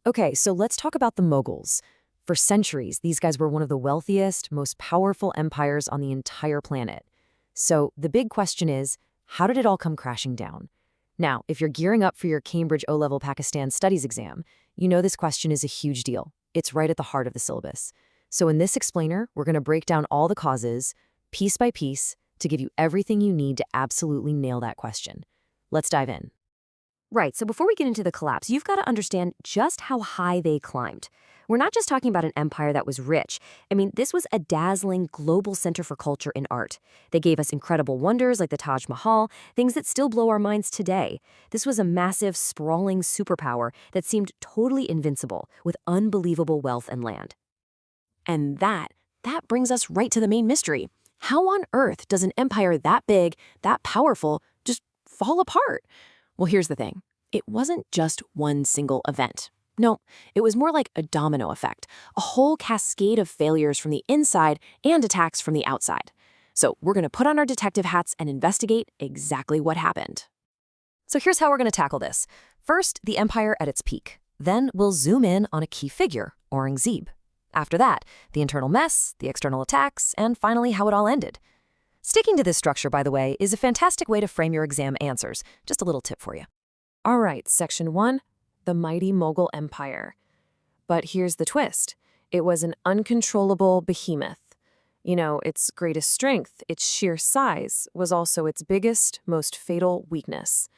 Okay, so let's talk about the Mughals. For centuries, these guys were one of the wealthiest, most powerful empires on the entire planet. So the big question is, how did it all come crashing down? Now, if you're gearing up for your Cambridge O-Level Pakistan Studies exam, you know this question is a huge deal. It's right at the heart of the syllabus. So in this explainer, we're going to break down all the causes, piece by piece, to give you everything you need to absolutely nail that question. Let's dive in. Right, so before we get into the collapse, you've got to understand just how high they climbed. We're not just talking about an empire that was rich. I mean, this was a dazzling global center for culture and art. They gave us incredible wonders like the Taj Mahal, things that still blow our minds today. This was a massive, sprawling superpower that seemed totally invincible, with unbelievable wealth and land. And that brings us right to the main mystery. How on earth does an empire that big, that powerful, just fall apart? Well, here's the thing. It wasn't just one single event. No, it was more like a domino effect, a whole cascade of failures from the inside and attacks from the outside. So we're going to put on our detective hats and investigate exactly what happened. So here's how we're going to tackle this. First, the empire at its peak. Then we'll zoom in on a key figure, Aurangzeb. After that, the internal mess, the external attacks, and finally how it all ended. Sticking to this structure, by the way, is a fantastic way to frame your exam answers. Just a little tip for you. All right, Section 1, the mighty Mughal Empire. But here's the twist. It was an uncontrollable behemoth. You know, its greatest strength, its sheer size, was also its biggest, most fatal weakness.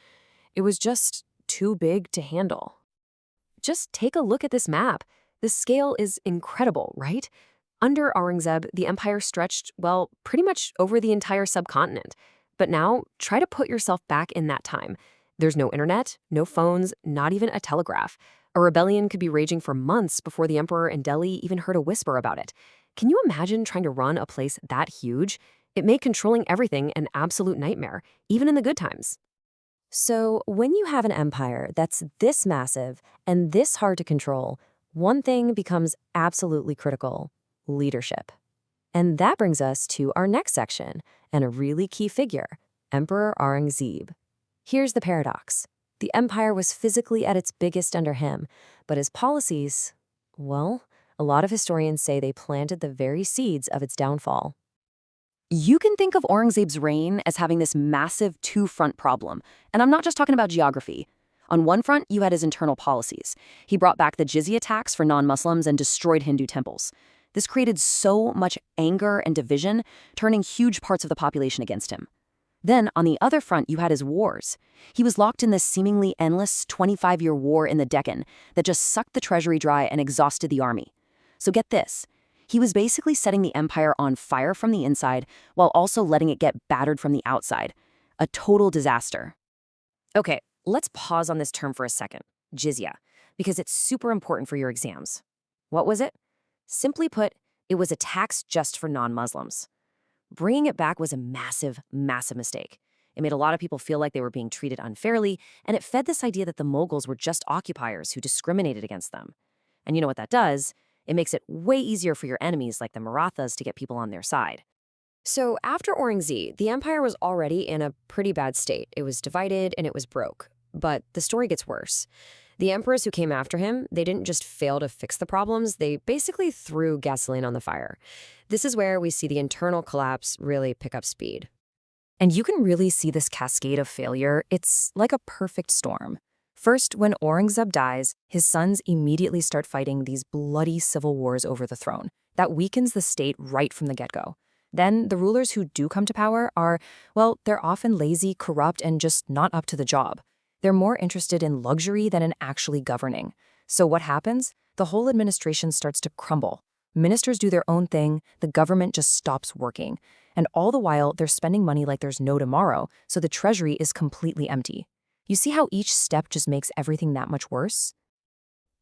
It was just too big to handle. Just take a look at this map. The scale is incredible, right? Under Aurangzeb, the empire stretched, well, pretty much over the entire subcontinent. But now, try to put yourself back in that time. There's no internet, no phones, not even a telegraph. A rebellion could be raging for months before the emperor in Delhi even heard a whisper about it. Can you imagine trying to run a place that huge? It made controlling everything an absolute nightmare, even in the good times. So, when you have an empire that's this massive and this hard to control, one thing becomes absolutely critical: leadership. And that brings us to our next section, and a really key figure, Emperor Aurangzeb. Here's the paradox. The empire was physically at its biggest under him, but his policies, well, a lot of historians say they planted the very seeds of its downfall. You can think of Aurangzeb's reign as having this massive two-front problem, and I'm not just talking about geography. On one front, you had his internal policies. He brought back the jizya tax for non-Muslims and destroyed Hindu temples. This created so much anger and division, turning huge parts of the population against him. Then, on the other front, you had his wars. He was locked in this seemingly endless 25-year war in the Deccan that just sucked the treasury dry and exhausted the army. So get this. He was basically setting the empire on fire from the inside while also letting it get battered from the outside. A total disaster. Okay, let's pause on this term for a second, jizya, because it's super important for your exams. What was it? Simply put, it was a tax just for non-Muslims. Bringing it back was a massive, massive mistake. It made a lot of people feel like they were being treated unfairly, and it fed this idea that the Mughals were just occupiers who discriminated against them. And you know what that does? It makes it way easier for your enemies like the Marathas to get people on their side. So after Aurangzeb, the empire was already in a pretty bad state. It was divided and it was broke. But the story gets worse. The emperors who came after him, they didn't just fail to fix the problems, they basically threw gasoline on the fire. This is where we see the internal collapse really pick up speed. And you can really see this cascade of failure. It's like a perfect storm. First, when Aurangzeb dies, his sons immediately start fighting these bloody civil wars over the throne. That weakens the state right from the get-go. Then the rulers who do come to power are, well, they're often lazy, corrupt, and just not up to the job. They're more interested in luxury than in actually governing. So what happens? The whole administration starts to crumble. Ministers do their own thing, the government just stops working. And all the while, they're spending money like there's no tomorrow, so the treasury is completely empty. You see how each step just makes everything that much worse?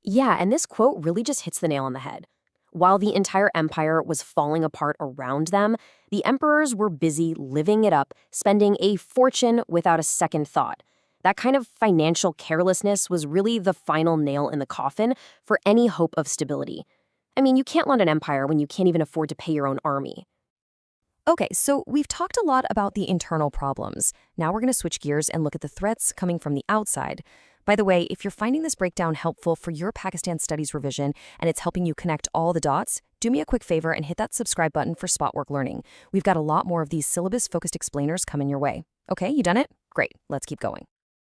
Yeah, and this quote really just hits the nail on the head. While the entire empire was falling apart around them, the emperors were busy living it up, spending a fortune without a second thought. That kind of financial carelessness was really the final nail in the coffin for any hope of stability. I mean, you can't run an empire when you can't even afford to pay your own army. Okay, so we've talked a lot about the internal problems. Now we're going to switch gears and look at the threats coming from the outside. By the way, if you're finding this breakdown helpful for your Pakistan studies revision and it's helping you connect all the dots, do me a quick favor and hit that subscribe button for Spotwork Learning. We've got a lot more of these syllabus-focused explainers coming your way. Okay, you done it? Great, let's keep going.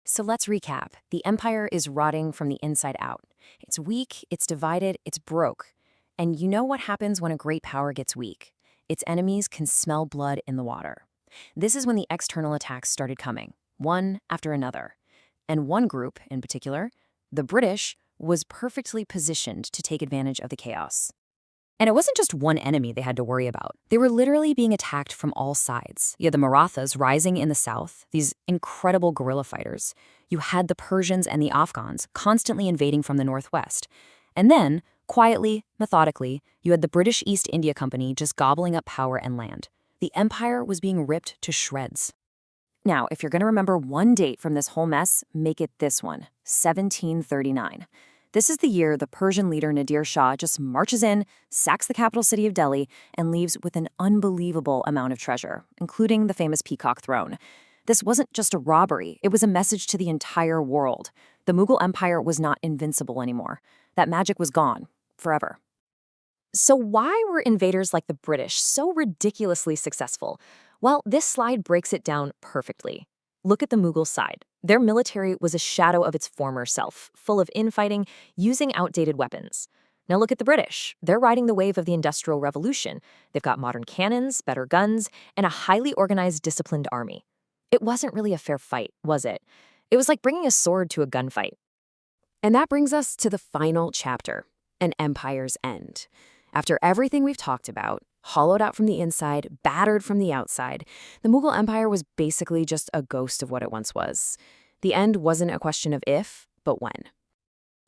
So let's recap. The empire is rotting from the inside out. It's weak, it's divided, it's broke. And you know what happens when a great power gets weak? Its enemies can smell blood in the water. This is when the external attacks started coming, one after another. And one group, in particular, the British, was perfectly positioned to take advantage of the chaos. And it wasn't just one enemy they had to worry about. They were literally being attacked from all sides. You had the Marathas rising in the south, these incredible guerrilla fighters. You had the Persians and the Afghans constantly invading from the northwest. And then, quietly, methodically, you had the British East India Company just gobbling up power and land. The empire was being ripped to shreds. Now, if you're going to remember one date from this whole mess, make it this one, 1739. This is the year the Persian leader Nadir Shah just marches in, sacks the capital city of Delhi, and leaves with an unbelievable amount of treasure, including the famous peacock throne. This wasn't just a robbery, it was a message to the entire world. The Mughal Empire was not invincible anymore. That magic was gone, forever. So why were invaders like the British so ridiculously successful? Well, this slide breaks it down perfectly. Look at the Mughal side. Their military was a shadow of its former self, full of infighting, using outdated weapons. Now look at the British. They're riding the wave of the Industrial Revolution. They've got modern cannons, better guns, and a highly organized, disciplined army. It wasn't really a fair fight, was it? It was like bringing a sword to a gunfight. And that brings us to the final chapter, an empire's end. After everything we've talked about, hollowed out from the inside, battered from the outside, the Mughal Empire was basically just a ghost of what it once was. The end wasn't a question of if, but when.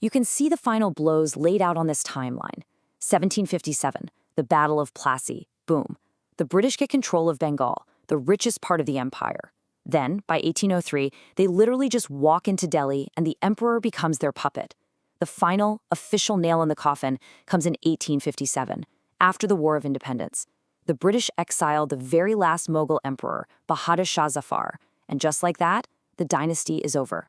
You can see the final blows laid out on this timeline. 1757, the Battle of Plassey, boom. The British get control of Bengal, the richest part of the empire. Then, by 1803, they literally just walk into Delhi and the emperor becomes their puppet. The final, official nail in the coffin comes in 1857. After the War of Independence, the British exiled the very last Mughal emperor, Bahadur Shah Zafar, and just like that, the dynasty is over.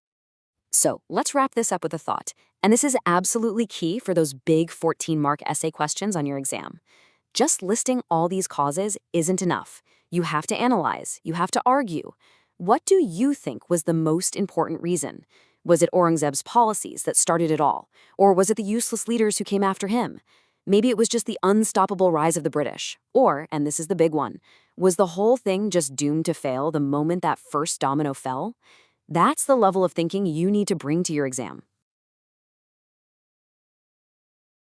So let's wrap this up with a thought, and this is absolutely key for those big 14-mark essay questions on your exam. Just listing all these causes isn't enough. You have to analyze, you have to argue. What do you think was the most important reason? Was it Aurangzeb's policies that started it all? Or was it the useless leaders who came after him? Maybe it was just the unstoppable rise of the British. Or, and this is the big one, was the whole thing just doomed to fail the moment that first domino fell? That's the level of thinking you need to bring to your exam.